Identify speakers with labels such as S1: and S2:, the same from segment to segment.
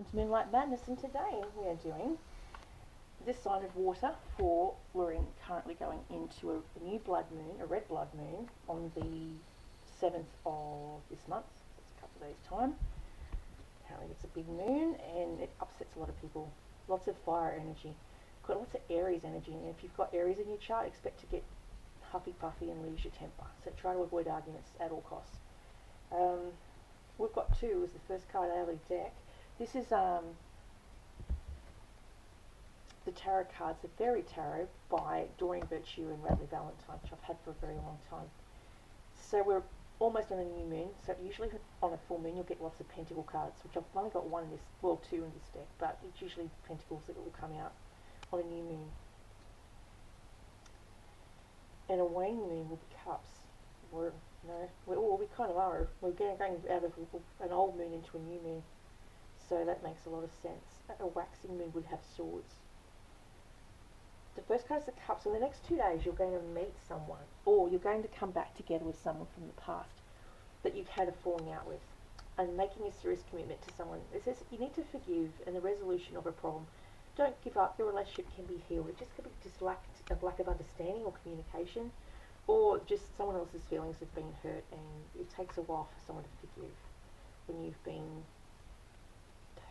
S1: welcome to Moonlight Madness, and today we are doing this sign of water for we're currently going into a new blood moon, a red blood moon, on the 7th of this month. It's a couple of days' time. Apparently it's a big moon and it upsets a lot of people. Lots of fire energy. Got lots of Aries energy, and if you've got Aries in your chart, expect to get huffy puffy and lose your temper. So try to avoid arguments at all costs. We've got two as the first card out of the deck. This is the tarot cards, the Fairy Tarot by Doreen Virtue and Radley Valentine, which I've had for a very long time. So we're almost on a new moon, so usually on a full moon you'll get lots of pentacle cards, which I've only got one in this, well, two in this deck, but it's usually pentacles that will come out on a new moon. And a waning moon will be cups. We kind of are. We're going out of an old moon into a new moon, so that makes a lot of sense. A waxing moon would have swords. The first card is the cups. In the next 2 days, you're going to meet someone, or you're going to come back together with someone from the past that you've had a falling out with, and making a serious commitment to someone. It says you need to forgive, and the resolution of a problem. Don't give up. Your relationship can be healed. It just could be just lack of understanding or communication, or just someone else's feelings have been hurt, and it takes a while for someone to forgive when you've been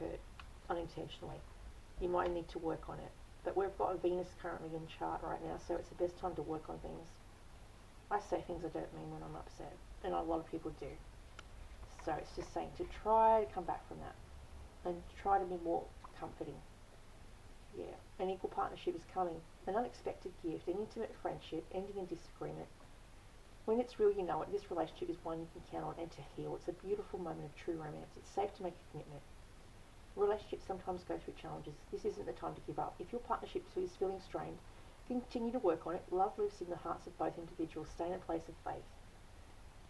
S1: hurt unintentionally. You might need to work on it. But we've got a Venus currently in chart right now, so it's the best time to work on things. I say things I don't mean when I'm upset, and a lot of people do. So it's just saying to try to come back from that, and try to be more comforting. Yeah, an equal partnership is coming, an unexpected gift, an intimate friendship, ending in disagreement. When it's real, you know it. This relationship is one you can count on and to heal. It's a beautiful moment of true romance. It's safe to make a commitment. Relationships sometimes go through challenges. This isn't the time to give up. If your partnership is feeling strained, continue to work on it. Love lives in the hearts of both individuals. Stay in a place of faith.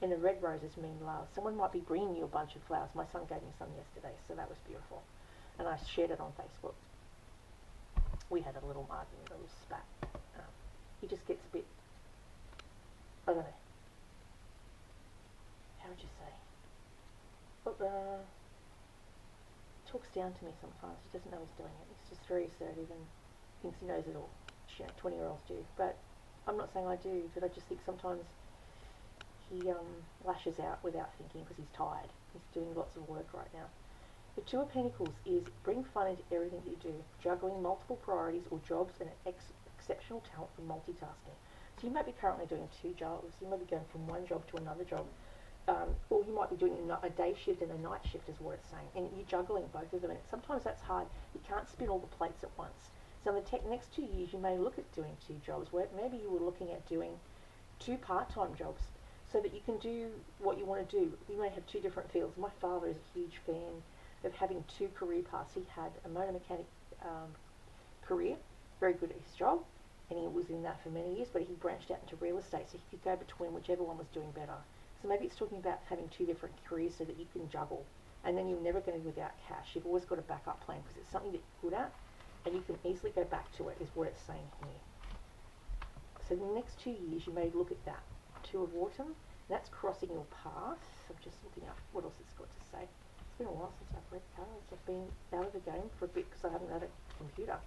S1: And the red roses mean love. Someone might be bringing you a bunch of flowers. My son gave me some yesterday, so that was beautiful. And I shared it on Facebook. We had a little argument, a little spat. He just gets a bit, I don't know, how would you say? Talks down to me sometimes. He doesn't know he's doing it. He's just very assertive and thinks he knows it all. 20-year-olds do. But I'm not saying I do, but I just think sometimes he lashes out without thinking because he's tired. He's doing lots of work right now. The Two of Pentacles is bring fun into everything you do, juggling multiple priorities or jobs and an exceptional talent for multitasking. So you might be currently doing two jobs. You might be going from one job to another job. Or you might be doing a day shift and a night shift is what it's saying. And you're juggling both of them. And sometimes that's hard. You can't spin all the plates at once. So in the next 2 years, you may look at doing two jobs, where maybe you were looking at doing two part-time jobs so that you can do what you want to do. You may have two different fields. My father is a huge fan of having two career paths. He had a motor mechanic career, very good at his job, and he was in that for many years, but he branched out into real estate, so he could go between whichever one was doing better. So maybe it's talking about having two different careers so that you can juggle, and then you're never going to be without cash. You've always got a backup plan because it's something that you're good at, and you can easily go back to it, is what it's saying here. So in the next 2 years, you may look at that. Two of Autumn, that's crossing your path. I'm just looking up what else it's got to say. It's been a while since I've read cards. I've been out of the game for a bit because I haven't had a computer.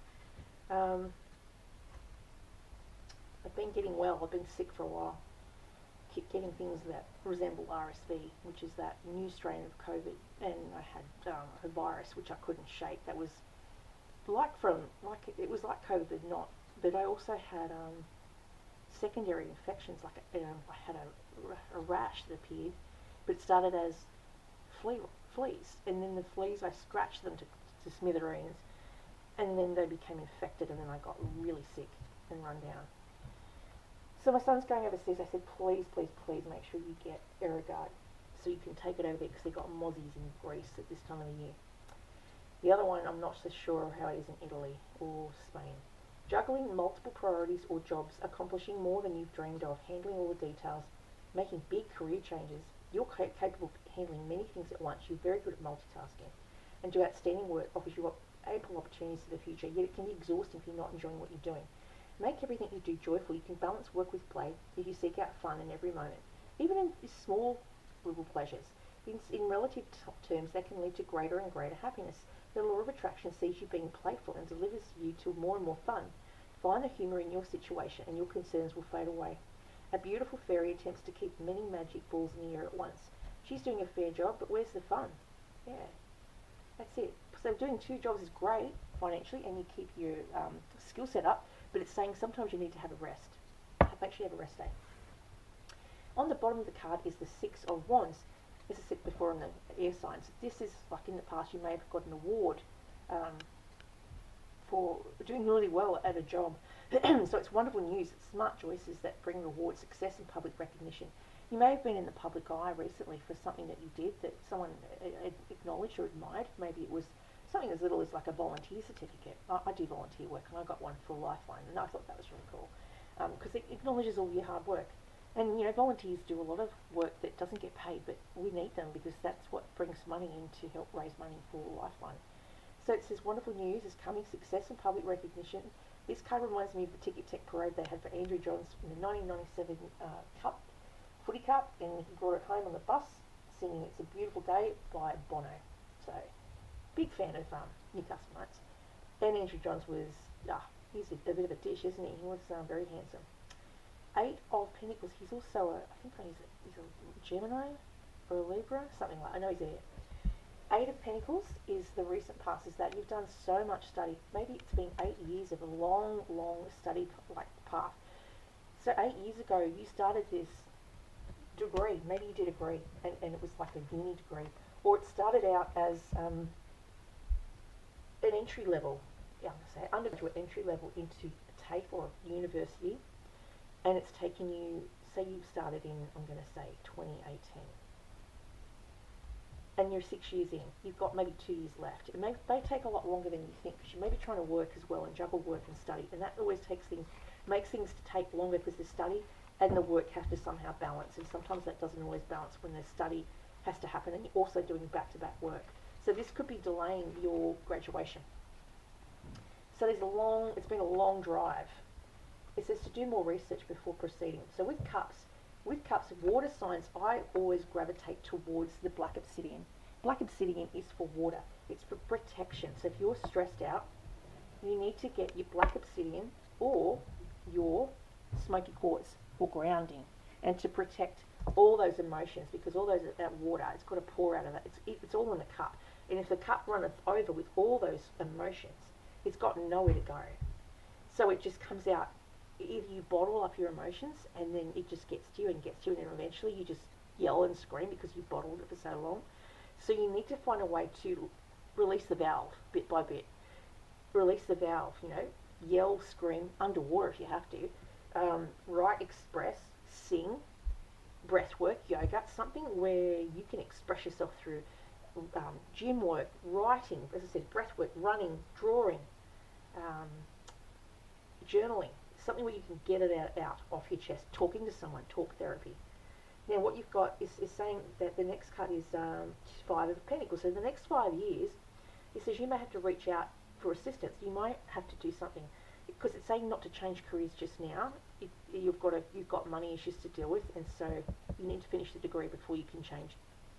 S1: I've been getting well. I've been sick for a while. Keep getting things that resemble RSV, which is that new strain of COVID, and I had a virus which I couldn't shake. That was it was like COVID, but not. But I also had secondary infections. Like I had a rash that appeared, but it started as fleas, and then the fleas, I scratched them to smithereens, and then they became infected, and then I got really sick and run down. So my son's going overseas. I said, please, please, please make sure you get Aerogard so you can take it over there, because they've got mozzies in Greece at this time of the year. The other one, I'm not so sure how it is in Italy or Spain. Juggling multiple priorities or jobs, accomplishing more than you've dreamed of, handling all the details, making big career changes. You're capable of handling many things at once. You're very good at multitasking, and do outstanding work offers you ample opportunities for the future, yet it can be exhausting if you're not enjoying what you're doing. Make everything you do joyful. You can balance work with play if you seek out fun in every moment, even in small little pleasures. In relative terms, that can lead to greater and greater happiness. The law of attraction sees you being playful and delivers you to more and more fun. Find the humour in your situation and your concerns will fade away. A beautiful fairy attempts to keep many magic balls in the air at once. She's doing a fair job, but where's the fun? Yeah, that's it. So doing 2 jobs is great financially and you keep your skill set up, but it's saying sometimes you need to have a rest. Make sure you have a rest day. On the bottom of the card is the 6 of Wands. As I said before on the air signs, this is like in the past you may have got an award for doing really well at a job. So it's wonderful news. It's smart choices that bring reward, success and public recognition. You may have been in the public eye recently for something that you did that someone acknowledged or admired. Maybe it was something as little as like a volunteer certificate. I do volunteer work and I got one for Lifeline and I thought that was really cool because it acknowledges all your hard work. And, you know, volunteers do a lot of work that doesn't get paid, but we need them because that's what brings money in to help raise money for Lifeline. So it says, wonderful news is coming, success and public recognition. This card reminds me of the Ticket Tech parade they had for Andrew Johns in the 1997 Footy Cup, and he brought it home on the bus, singing It's a Beautiful Day by Bono. So, big fan of Newcastle Knights. And Andrew Johns was, he's a bit of a dish, isn't he? He was very handsome. 8 of Pentacles, he's also I think he's a Gemini or a Libra, something like that. I know he's there. 8 of Pentacles is the recent past, is that you've done so much study. Maybe it's been 8 years of a long study path. So 8 years ago you started this degree, maybe you did a degree and it was like a uni degree, or it started out as an entry level, undergraduate entry level into a TAFE or a university. And it's taken you, say you started in, I'm going to say 2018, and you're 6 years in, you've got maybe 2 years left. It may take a lot longer than you think because you may be trying to work as well and juggle work and study, and that always makes things to take longer because the study and the work have to somehow balance, and sometimes that doesn't always balance when the study has to happen and you're also doing back-to-back work. So this could be delaying your graduation. So it's been a long drive. It says to do more research before proceeding. So with cups, water signs, I always gravitate towards the black obsidian. Black obsidian is for water. It's for protection. So if you're stressed out, you need to get your black obsidian or your smoky quartz for grounding and to protect all those emotions, because all that water, it's got to pour out of that. It's all in the cup. And if the cup runneth over with all those emotions, it's got nowhere to go. So it just comes out. Either you bottle up your emotions and then it just gets to you and gets to you, and then eventually you just yell and scream because you bottled it for so long. So you need to find a way to release the valve bit by bit. Release the valve, yell, scream, underwater if you have to. Write, express, sing, breath work, yoga, something where you can express yourself through gym work, writing, as I said, breath work, running, drawing, journaling. Something where you can get it out off your chest, talking to someone, talk therapy. Now what you've got is saying that the next card is 5 of Pentacles. So the next 5 years, it says you may have to reach out for assistance. You might have to do something, because it's saying not to change careers just now. You've got money issues to deal with, and so you need to finish the degree before you can change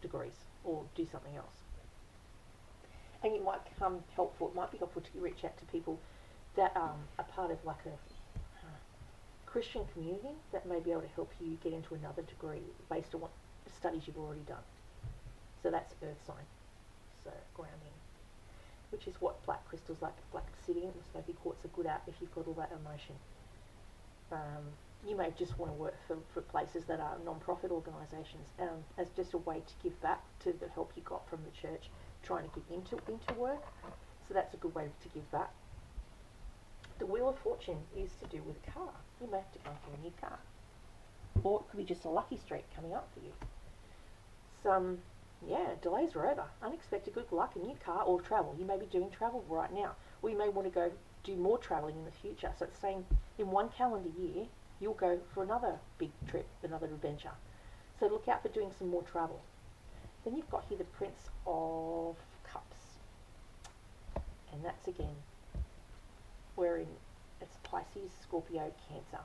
S1: degrees or do something else. And it might become helpful. It might be helpful to reach out to people that are part of like a Christian community that may be able to help you get into another degree based on what studies you've already done. So that's earth sign, so grounding, which is what black crystals like black obsidian and smoky quartz are good at if you've got all that emotion. You may just want to work for places that are non-profit organisations as just a way to give back to the help you got from the church trying to get into work. So that's a good way to give back. The Wheel of Fortune is to do with a car. You may have to go for a new car. Or it could be just a lucky streak coming up for you. Some, delays are over. Unexpected good luck, a new car or travel. You may be doing travel right now. Or you may want to go do more travelling in the future. So it's saying in one calendar year, you'll go for another big trip, another adventure. So look out for doing some more travel. Then you've got here the Prince of Cups. And that's again, it's Pisces, Scorpio, Cancer.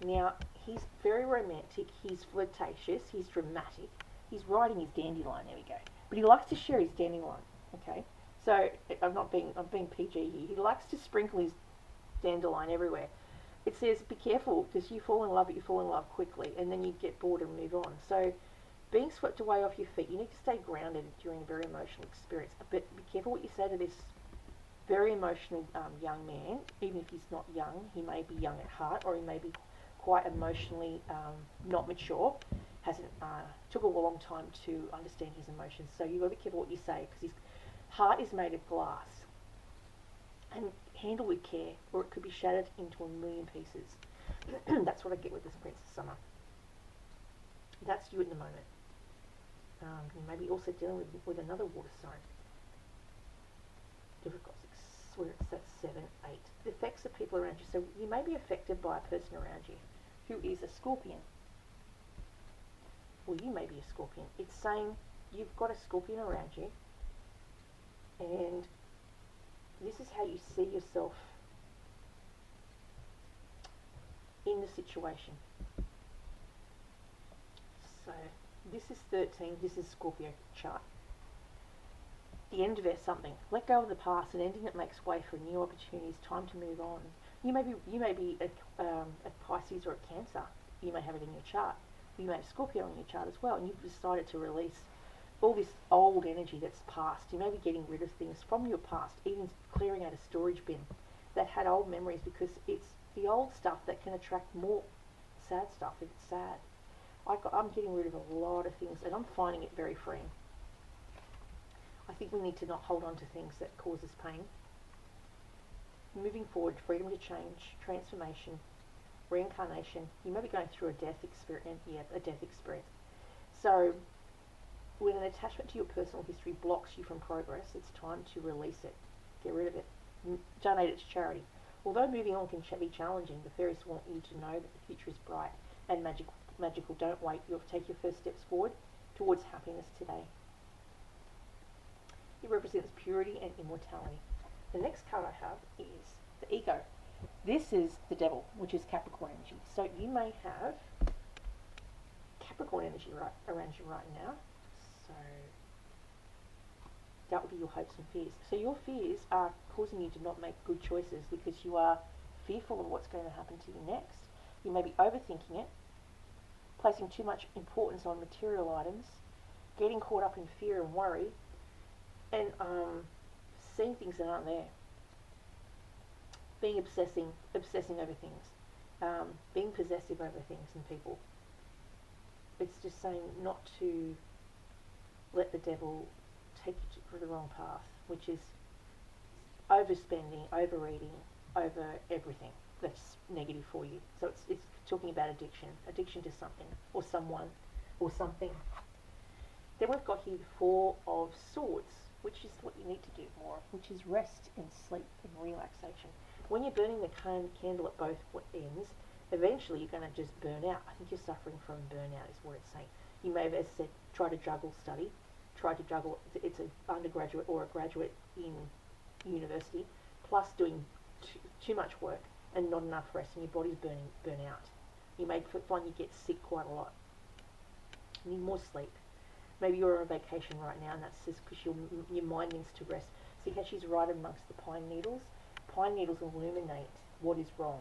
S1: Now, he's very romantic, he's flirtatious, he's dramatic, he's riding his dandelion, there we go. But he likes to share his dandelion, okay? So I'm being PG here. He likes to sprinkle his dandelion everywhere. It says be careful because you fall in love, but you fall in love quickly, and then you get bored and move on. So being swept away off your feet, you need to stay grounded during a very emotional experience. But be careful what you say to this very emotional young man. Even if he's not young, he may be young at heart, or he may be quite emotionally not mature. Hasn't took a long time to understand his emotions. So you've got to be careful what you say because his heart is made of glass, and handle with care, or it could be shattered into a million pieces. That's what I get with this Princess Summer. That's you in the moment. You may be also dealing with another water sign. Difficult, where it's at 7, 8. The effects of people around you. So you may be affected by a person around you who is a scorpion. Well, you may be a scorpion. It's saying you've got a scorpion around you, and this is how you see yourself in the situation. So this is 13, this is Scorpio chart. The end of something. Let go of the past, and ending it makes way for new opportunities. Time to move on. You may be a Pisces or a Cancer. You may have it in your chart. You may have Scorpio in your chart as well, and you've decided to release all this old energy that's past. You may be getting rid of things from your past, even clearing out a storage bin that had old memories, because it's the old stuff that can attract more sad stuff if it's sad. I'm getting rid of a lot of things, and I'm finding it very freeing. I think we need to not hold on to things that cause us pain. Moving forward, freedom to change, transformation, reincarnation. You may be going through a death experience. So when an attachment to your personal history blocks you from progress, it's time to release it. Get rid of it. Donate it to charity. Although moving on can be challenging, the fairies want you to know that the future is bright and magical. Don't wait. You'll take your first steps forward towards happiness today. It represents purity and immortality. The next card I have is the ego. This is the devil, which is Capricorn energy. So you may have Capricorn energy around you right now. So that would be your hopes and fears. So your fears are causing you to not make good choices because you are fearful of what's going to happen to you next. You may be overthinking it, placing too much importance on material items, getting caught up in fear and worry, and seeing things that aren't there. Being obsessing over things, being possessive over things and people. It's just saying not to let the devil take you to the wrong path, which is overspending, overeating, over everything that's negative for you. So it's talking about addiction to something or someone or something. Then we've got here the Four of Swords, which is what you need to do more, which is rest and sleep and relaxation. When you're burning the candle at both ends, eventually you're going to just burn out. I think you're suffering from burnout is what it's saying. You may have, as I said, try to juggle study, it's an undergraduate or a graduate in university, plus doing too much work and not enough rest, and your body's burn out. You may find you get sick quite a lot. You need more sleep. Maybe you're on a vacation right now, and that's just because your mind needs to rest. See how she's right amongst the pine needles? Pine needles illuminate what is wrong.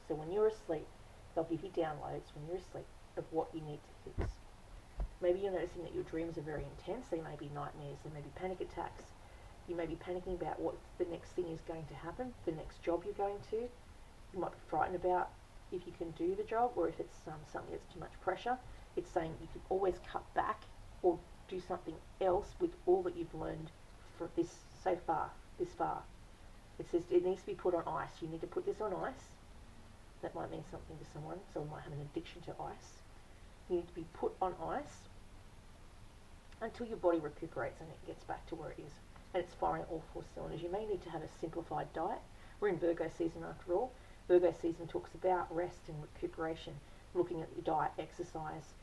S1: So when you're asleep, they'll give you downloads when you're asleep of what you need to fix. Maybe you're noticing that your dreams are very intense. They may be nightmares. They may be panic attacks. You may be panicking about what the next thing is going to happen, the next job you're going to. You might be frightened about if you can do the job, or if it's something that's too much pressure. It's saying you can always cut back or do something else with all that you've learned for this far. It says it needs to be put on ice. You need to put this on ice. That might mean something to someone. Someone might have an addiction to ice. You need to be put on ice until your body recuperates and it gets back to where it is. And it's firing all 4 cylinders. You may need to have a simplified diet. We're in Virgo season after all. Virgo season talks about rest and recuperation, looking at your diet, exercise.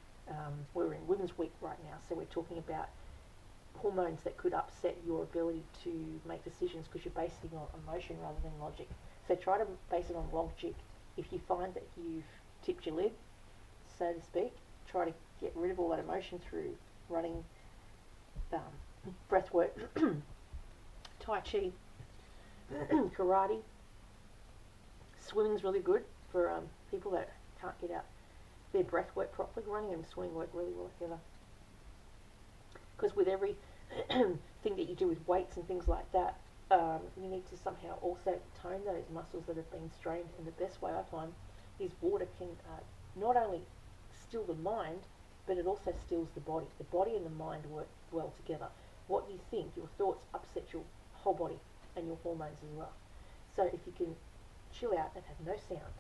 S1: We're in Women's Week right now, so we're talking about hormones that could upset your ability to make decisions because you're basing it on emotion rather than logic. So try to base it on logic. If you find that you've tipped your lid, so to speak, try to get rid of all that emotion through running breath work to Tai Chi, karate, swimming's really good for people that can't get out their breath work properly. Running and swimming work really well together. Because with every thing that you do with weights and things like that, you need to somehow also tone those muscles that have been strained. And the best way I find is water can not only still the mind, but it also stills the body. The body and the mind work well together. What you think, your thoughts upset your whole body and your hormones as well. So if you can chill out and have no sound,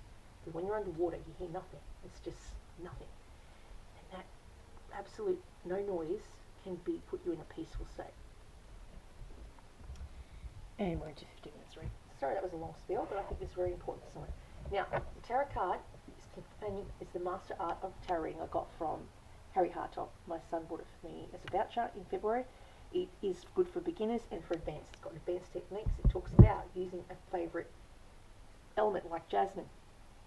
S1: but when you're underwater you hear nothing. It's just nothing. And that absolute no noise can put you in a peaceful state. And we're into 15 minutes, right? Sorry, that was a long spiel, but I think it's very important for someone. Now, the tarot card is the master art of tarot reading I got from Harry Hartog. My son bought it for me as a voucher in February. It is good for beginners and for advanced. It's got advanced techniques. It talks about using a favourite element like jasmine,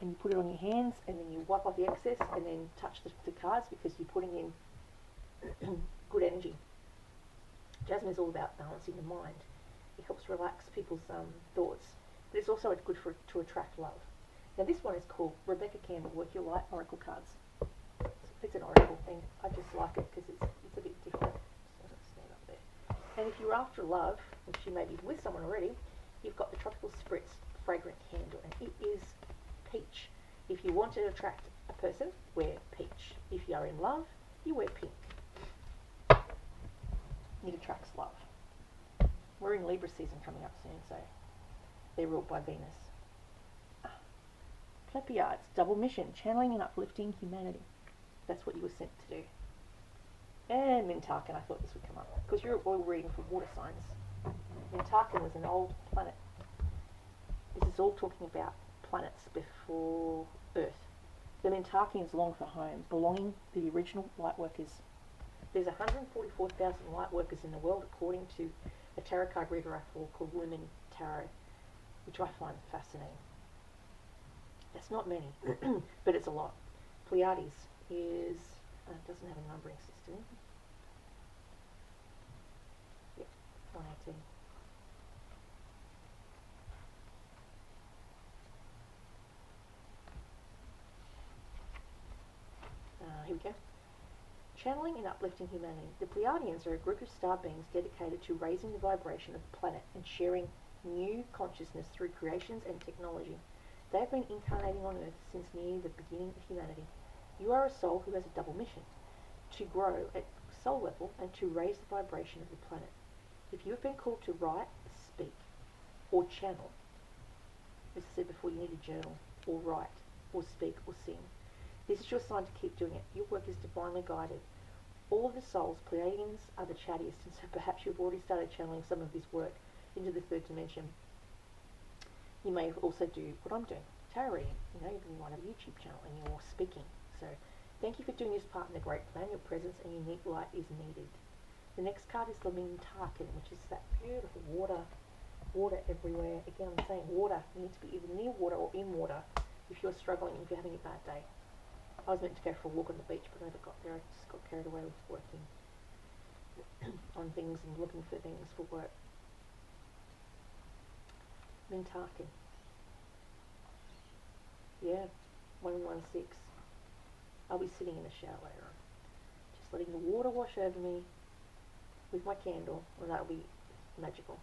S1: and you put it on your hands, and then you wipe off the excess, and then touch the cards because you're putting in good energy. Jasmine is all about balancing the mind. It helps relax people's thoughts, but it's also good to attract love. Now this one is called Rebecca Campbell Work Your Light Oracle Cards. It's an oracle thing. I just like it because it's a bit different. Stand up there. And if you're after love, which you may be with someone already, you've got the Tropical Spritz Fragrant Candle, and it is peach. If you want to attract a person, wear peach. If you are in love, you wear pink. It attracts love. We're in Libra season coming up soon, so they're ruled by Venus. Pleiades, double mission, channeling and uplifting humanity. That's what you were sent to do. And Mintarkan, I thought this would come up, because you're all reading for water signs. Mintarkan was an old planet. This is all talking about planets before Earth. The Mintarkans long for home, belonging to the original lightworkers. There's 144,000 lightworkers in the world, according to a tarot card reader I follow called Lumen Tarot, which I find fascinating. That's not many, but it's a lot. Pleiades is, doesn't have a numbering system. Yep, 118. Here we go. Channeling and uplifting humanity. The Pleiadians are a group of star beings dedicated to raising the vibration of the planet and sharing new consciousness through creations and technology. They have been incarnating on Earth since near the beginning of humanity. You are a soul who has a double mission: to grow at soul level and to raise the vibration of the planet. If you have been called to write, speak, or channel, as I said before, you need a journal, or write, or speak, or sing. This is your sign to keep doing it. Your work is divinely guided. All of the souls, Pleiadians, are the chattiest, and so perhaps you've already started channeling some of this work into the third dimension. You may also do what I'm doing, tarot reading. You know, you might have a YouTube channel and you're speaking. So thank you for doing this part in the great plan. Your presence and unique light is needed. The next card is the Mintarkan, which is that beautiful water everywhere. Again, I'm saying water. You need to be either near water or in water if you're struggling, if you're having a bad day. I was meant to go for a walk on the beach, but I never got there. I just got carried away with working on things and looking for things for work. Mintarkan. Yeah, 116. I'll be sitting in the shower later on, just letting the water wash over me with my candle, and that'll be magical.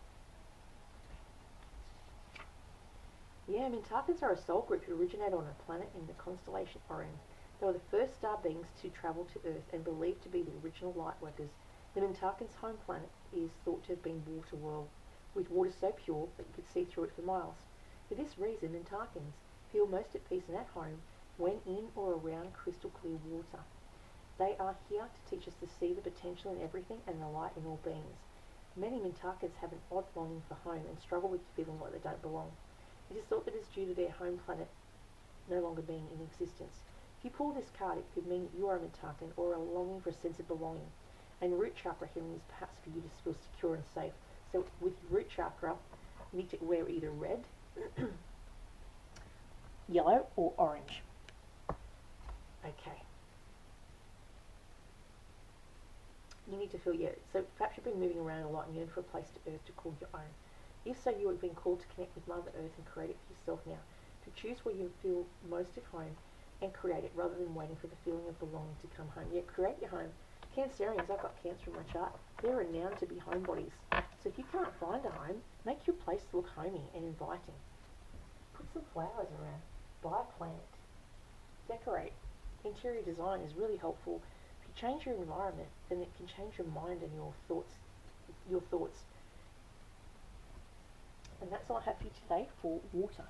S1: Yeah, Mintarkans are a soul group who originated on a planet in the constellation Orion. They were the first star beings to travel to Earth and believed to be the original lightworkers. The Mintarkans' home planet is thought to have been water world, with water so pure that you could see through it for miles. For this reason, Mintarkans feel most at peace and at home when in or around crystal clear water. They are here to teach us to see the potential in everything and the light in all beings. Many Mintarkans have an odd longing for home and struggle with feeling like they don't belong. It is thought that it is due to their home planet no longer being in existence. If you pull this card, it could mean that you are a Mintarkan or a longing for a sense of belonging. And root chakra healing is perhaps for you to feel secure and safe. So with your root chakra, you need to wear either red, yellow, or orange. Okay. You need to feel, yeah, so perhaps you've been moving around a lot and yearn for a place to Earth to call your own. If so, you have been called to connect with Mother Earth and create it for yourself now. To choose where you feel most at home and create it rather than waiting for the feeling of belonging to come home. Yeah, create your home. Cancerians, I've got Cancer in my chart. They're renowned to be homebodies. So if you can't find a home, make your place look homey and inviting. Put some flowers around. Buy a plant. Decorate. Interior design is really helpful. If you change your environment, then it can change your mind and your thoughts. And that's all I have for you today for water.